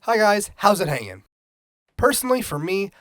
Hi guys, how's it hanging? Personally, for me,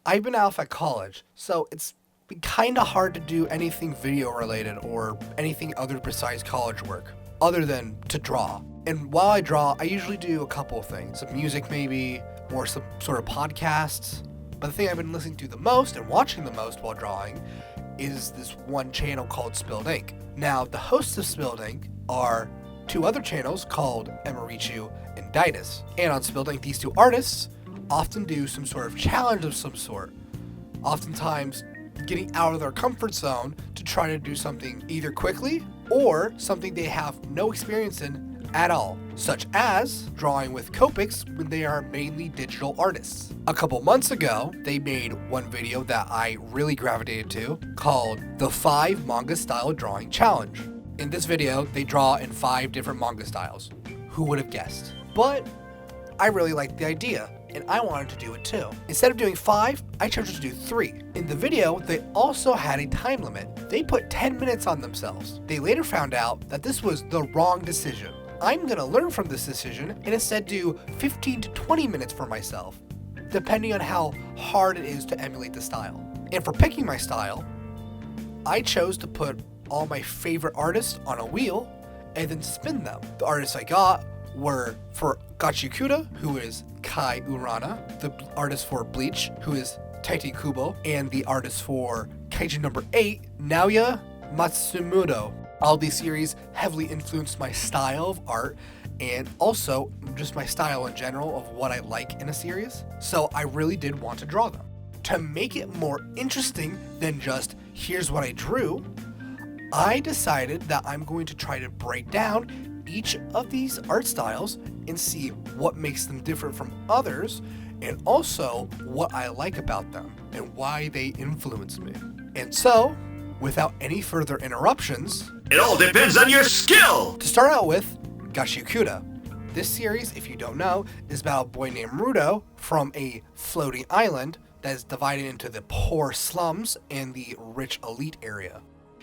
I've been out at college, so it's been kind of hard to do anything video related or anything other besides college work, other than to draw. And while I draw, I usually do a couple of things, some music maybe, or some sort of podcasts. But the thing I've been listening to the most and watching the most while drawing is this one channel called Spilled Ink. Now, the hosts of Spilled Ink are two other channels called Emirichu and Ditus. And on Spilled Ink, these two artists often do some sort of challenge of some sort, oftentimes getting out of their comfort zone to try to do something either quickly or something they have no experience in at all, such as drawing with Copics when they are mainly digital artists. A couple months ago, they made one video that I really gravitated to called the 5 Manga Style Drawing Challenge. In this video, they draw in 5 different manga styles. Who would have guessed? But I really liked the idea, and I wanted to do it too. Instead of doing 5, I chose to do 3. In the video, they also had a time limit. They put 10 minutes on themselves. They later found out that this was the wrong decision. I'm gonna learn from this decision and instead do 15 to 20 minutes for myself, depending on how hard it is to emulate the style. And for picking my style, I chose to put all my favorite artists on a wheel and then spin them. The artists I got were for Gashi Cuda, who is Kai Urana, the artist for Bleach, who is Taiti Kubo, and the artist for Kaiju No. 8, Naoya Matsumoto. All these series heavily influenced my style of art and also just my style in general of what I like in a series, so I really did want to draw them. To make it more interesting than just, here's what I drew, I decided that I'm going to try to break down each of these art styles and see what makes them different from others and also what I like about them and why they influence me. And so, without any further interruptions, it all depends on your skill! To start out with, Gashi Cuda. This series, if you don't know, is about a boy named Rudo from a floating island that is divided into the poor slums and the rich elite area.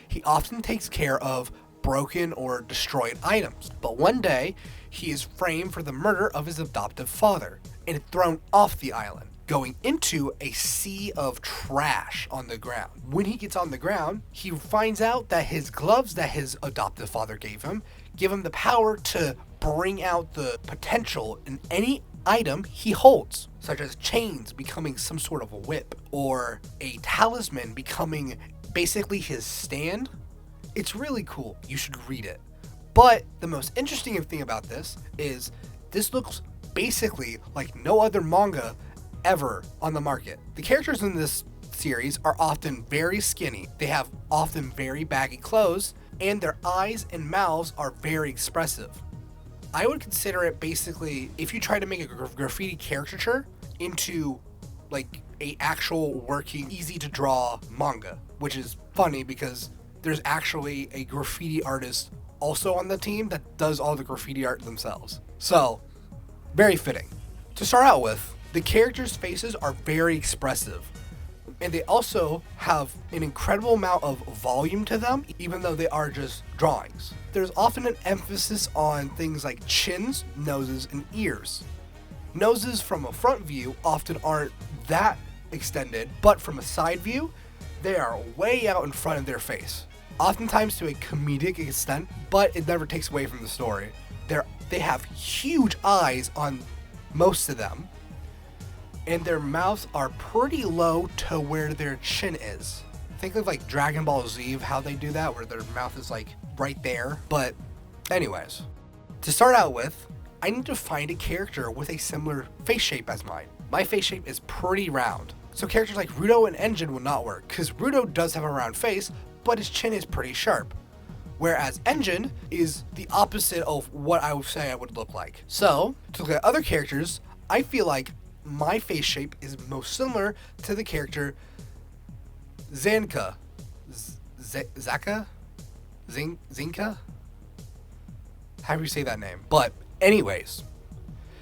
He often takes care of broken or destroyed items, but one day he is framed for the murder of his adoptive father and thrown off the island, going into a sea of trash on the ground. When he gets on the ground, he finds out that his gloves that his adoptive father gave him give him the power to bring out the potential in any item he holds, such as chains becoming some sort of a whip or a talisman becoming basically his stand. It's really cool. You should read it. But the most interesting thing about this is this looks basically like no other manga ever on the market. The characters in this series are often very skinny. They have often very baggy clothes, and their eyes and mouths are very expressive. I would consider it basically if you try to make a graffiti caricature into like a actual working, easy to draw manga, which is funny because there's actually a graffiti artist also on the team that does all the graffiti art themselves. So, very fitting. To start out with, the characters' faces are very expressive, and they also have an incredible amount of volume to them, even though they are just drawings. There's often an emphasis on things like chins, noses, and ears. Noses from a front view often aren't that extended, but from a side view, they are way out in front of their face, oftentimes to a comedic extent, but it never takes away from the story. They have huge eyes on most of them, and their mouths are pretty low to where their chin is. Think of like Dragon Ball Z, how they do that, where their mouth is like right there. But anyways, to start out with, I need to find a character with a similar face shape as mine. My face shape is pretty round, so characters like Rudo and Engine will not work, because Rudo does have a round face, but his chin is pretty sharp. Whereas Engine is the opposite of what I would say I would look like. So, to look at other characters, I feel like my face shape is most similar to the character Zanka. Zaka? Zinka? How do you say that name? But anyways,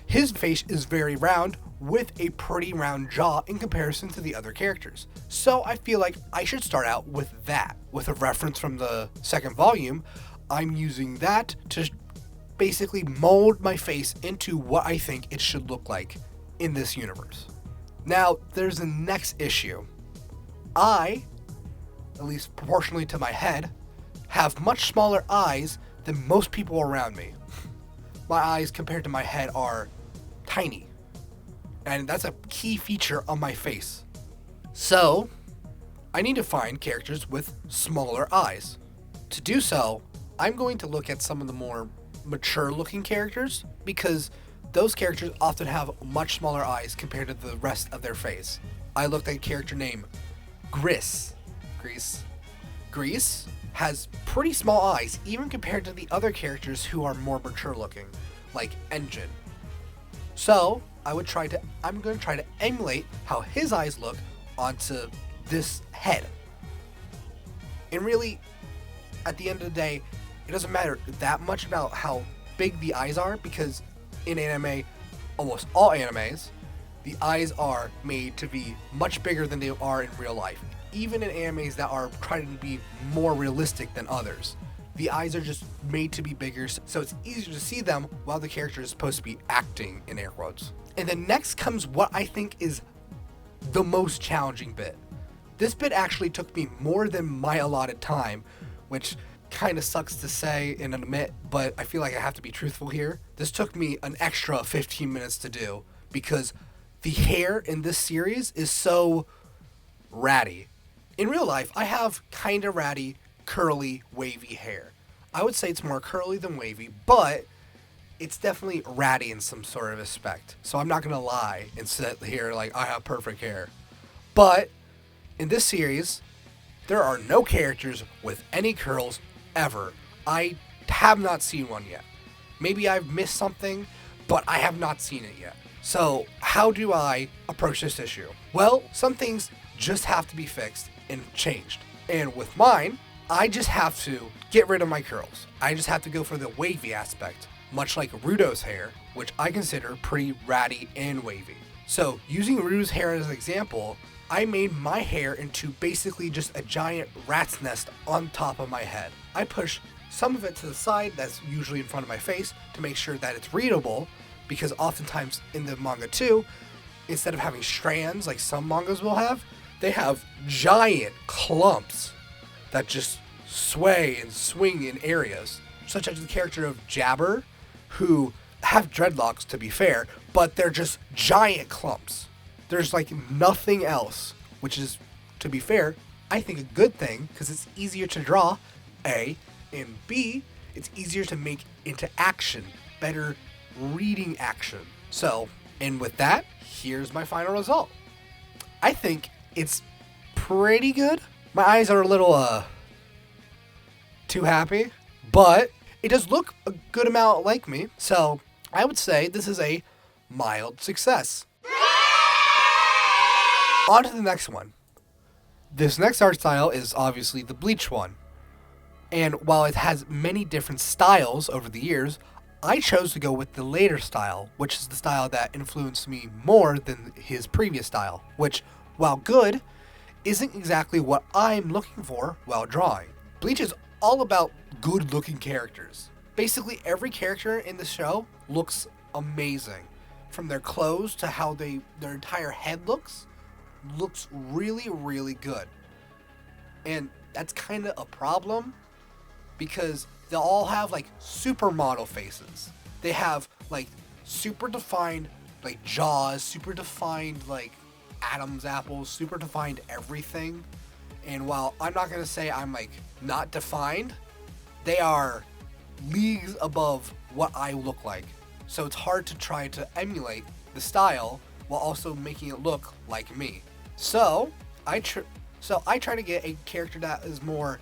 his face is very round with a pretty round jaw in comparison to the other characters. So I feel like I should start out with that. With a reference from the second volume, I'm using that to basically mold my face into what I think it should look like in this universe. Now, there's the next issue. I, at least proportionally to my head, have much smaller eyes than most people around me. My eyes compared to my head are tiny. And that's a key feature on my face. So, I need to find characters with smaller eyes. To do so, I'm going to look at some of the more mature looking characters because those characters often have much smaller eyes compared to the rest of their face. I looked at a character named Gris. Gris has pretty small eyes even compared to the other characters who are more mature looking, like Engine. So, I'm going to try to emulate how his eyes look onto this head. And really, at the end of the day, it doesn't matter that much about how big the eyes are because in anime, almost all animes, the eyes are made to be much bigger than they are in real life. Even in animes that are trying to be more realistic than others, the eyes are just made to be bigger, so it's easier to see them while the character is supposed to be acting, in air quotes. And then next comes what I think is the most challenging bit. This bit actually took me more than my allotted time, which kind of sucks to say and admit, but I feel like I have to be truthful here. This took me an extra 15 minutes to do because the hair in this series is so ratty. In real life, I have kind of ratty, curly, wavy hair. I would say it's more curly than wavy, but it's definitely ratty in some sort of respect. So I'm not going to lie and sit here like I have perfect hair. But in this series, there are no characters with any curls ever. I have not seen one yet. Maybe I've missed something, but I have not seen it yet. So how do I approach this issue? Well, some things just have to be fixed and changed. And with mine, I just have to get rid of my curls. I just have to go for the wavy aspect, much like Rudo's hair, which I consider pretty ratty and wavy. So using Rudo's hair as an example, I made my hair into basically just a giant rat's nest on top of my head. I push some of it to the side, that's usually in front of my face, to make sure that it's readable, because oftentimes in the manga too, instead of having strands like some mangas will have, they have giant clumps that just sway and swing in areas, such as the character of Jabber, who have dreadlocks to be fair, but they're just giant clumps. There's like nothing else, which is, to be fair, I think a good thing, because it's easier to draw, A, and B, it's easier to make into action, better reading action. So, and with that, here's my final result. I think it's pretty good. My eyes are a little, too happy, but it does look a good amount like me, so I would say this is a mild success. On to the next one. This next art style is obviously the Bleach one. And while it has many different styles over the years, I chose to go with the later style, which is the style that influenced me more than his previous style, which, while good, isn't exactly what I'm looking for while drawing. Bleach is all about good-looking characters. Basically, every character in the show looks amazing. From their clothes to how their entire head looks really, really good. And that's kind of a problem because they'll all have like supermodel faces. They have like super defined like jaws, super defined like Adam's apples, super defined everything. And while I'm not going to say I'm like not defined, they are leagues above what I look like. So it's hard to try to emulate the style while also making it look like me. So I try to get a character that is more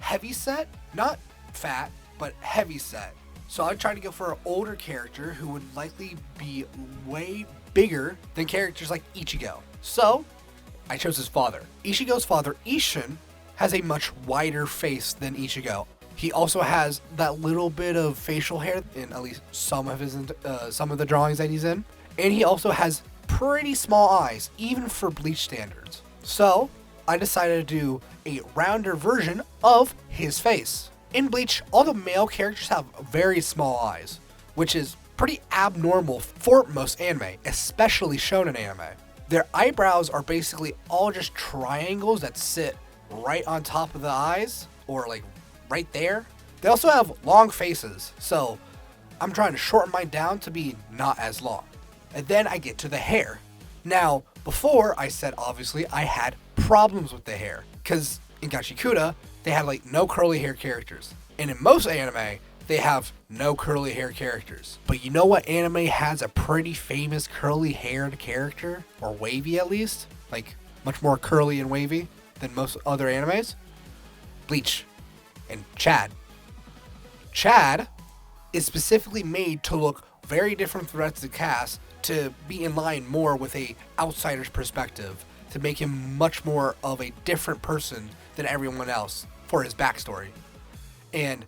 heavy set, not fat, but heavy set. So I try to go for an older character who would likely be way bigger than characters like Ichigo. So I chose his father. Ichigo's father, Ishin, has a much wider face than Ichigo. He also has that little bit of facial hair in at least some of the drawings that he's in. And he also has pretty small eyes, even for Bleach standards. So I decided to do a rounder version of his face. In Bleach, all the male characters have very small eyes. which is pretty abnormal for most anime, especially shonen anime. Their eyebrows are basically all just triangles that sit right on top of the eyes, or like right there. They also have long faces, so I'm trying to shorten mine down to be not as long. And then I get to the hair. Now, before I said obviously I had problems with the hair, because in Gashi Cuda, they had like no curly hair characters. And in most anime, they have no curly hair characters. But you know what anime has a pretty famous curly haired character? Or wavy at least? Like much more curly and wavy than most other animes? Bleach and Chad. Chad is specifically made to look very different from the rest of the cast, to be in line more with a outsider's perspective, to make him much more of a different person than everyone else for his backstory. And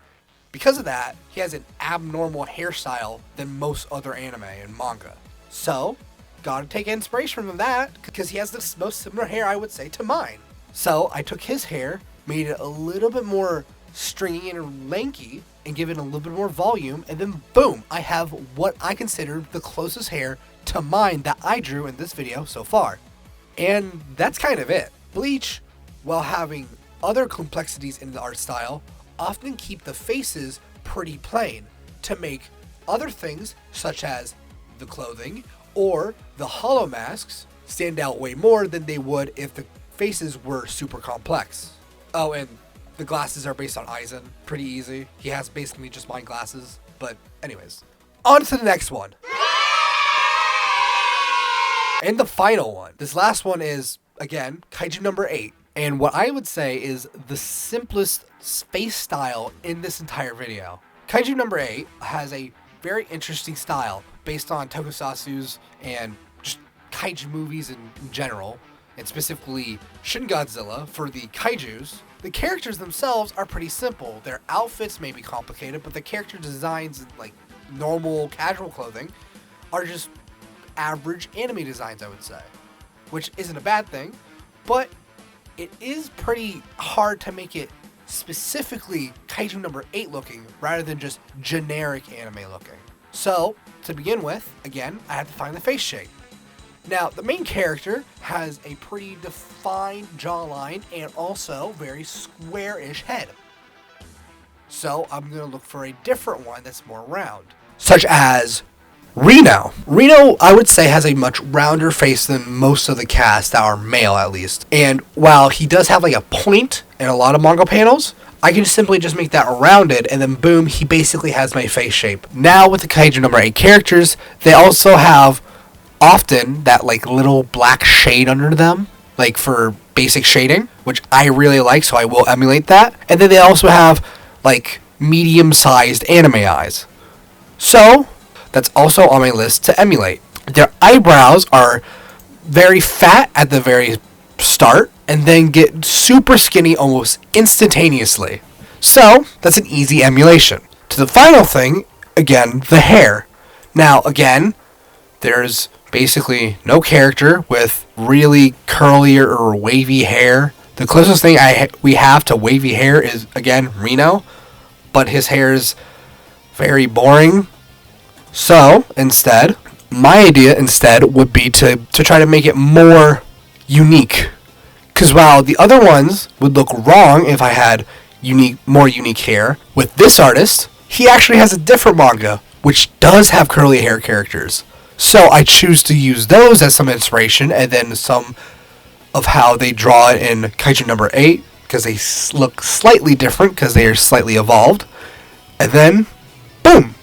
because of that, he has an abnormal hairstyle than most other anime and manga. So, gotta take inspiration from that, because he has the most similar hair, I would say, to mine. So, I took his hair, made it a little bit more stringy and lanky, and give it a little bit more volume, and then boom, I have what I consider the closest hair to mine that I drew in this video so far. And that's kind of it. Bleach, while having other complexities in the art style, often keep the faces pretty plain to make other things, such as the clothing or the hollow masks, stand out way more than they would if the faces were super complex. Oh, and the glasses are based on Aizen. Pretty easy. He has basically just mine glasses. But anyways, on to the next one. And the final one. This last one is, again, Kaiju number 8. And what I would say is the simplest face style in this entire video. Kaiju number 8 has a very interesting style based on tokusatsu's and just kaiju movies in general, and specifically Shin Godzilla for the kaijus. The characters themselves are pretty simple. Their outfits may be complicated, but the character designs in like normal casual clothing are just average anime designs, I would say, which isn't a bad thing, but it is pretty hard to make it specifically Kaiju number 8 looking rather than just generic anime looking. So, to begin with, again, I had to find the face shape. Now, the main character has a pretty defined jawline and also very square-ish head. So, I'm going to look for a different one that's more round, such as Reno. Reno, I would say, has a much rounder face than most of the cast that are male, at least. And while he does have like a point in a lot of manga panels, I can simply just make that rounded, and then boom, he basically has my face shape. Now, with the Kaiju number 8 characters, they also have often that like little black shade under them, like for basic shading, which I really like, so I will emulate that. And then they also have like medium-sized anime eyes. So that's also on my list to emulate. Their eyebrows are very fat at the very start and then get super skinny almost instantaneously. So that's an easy emulation. To the final thing, again, the hair. Now, again, there's basically no character with really curly or wavy hair. The closest thing we have to wavy hair is, again, Reno, but his hair is very boring. So, instead, my idea would be to try to make it more unique. Because while the other ones would look wrong if I had more unique hair, with this artist, he actually has a different manga, which does have curly hair characters. So I choose to use those as some inspiration, and then some of how they draw it in Kaiju number 8, because they look slightly different, because they are slightly evolved. And then, boom!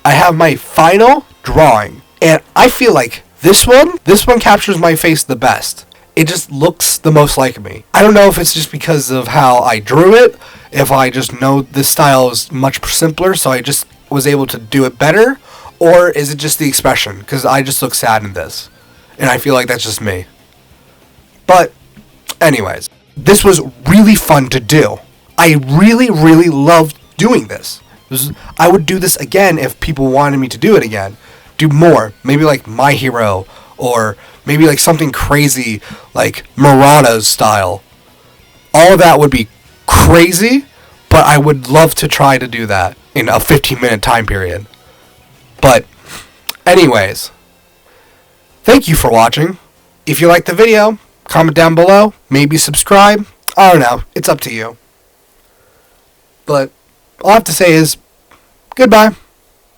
I have my final drawing, and I feel like this one captures my face the best. It just looks the most like me. I don't know if it's just because of how I drew it, if I just know this style is much simpler, so I just was able to do it better, or is it just the expression, because I just look sad in this, and I feel like that's just me. But, anyways, this was really fun to do. I really, really loved doing this. I would do this again if people wanted me to do it again. Do more. Maybe like My Hero. Or maybe like something crazy like Murata's style. All of that would be crazy, but I would love to try to do that in a 15-minute time period. But, anyways, thank you for watching. If you liked the video, comment down below, maybe subscribe. I don't know, it's up to you. But all I have to say is, goodbye.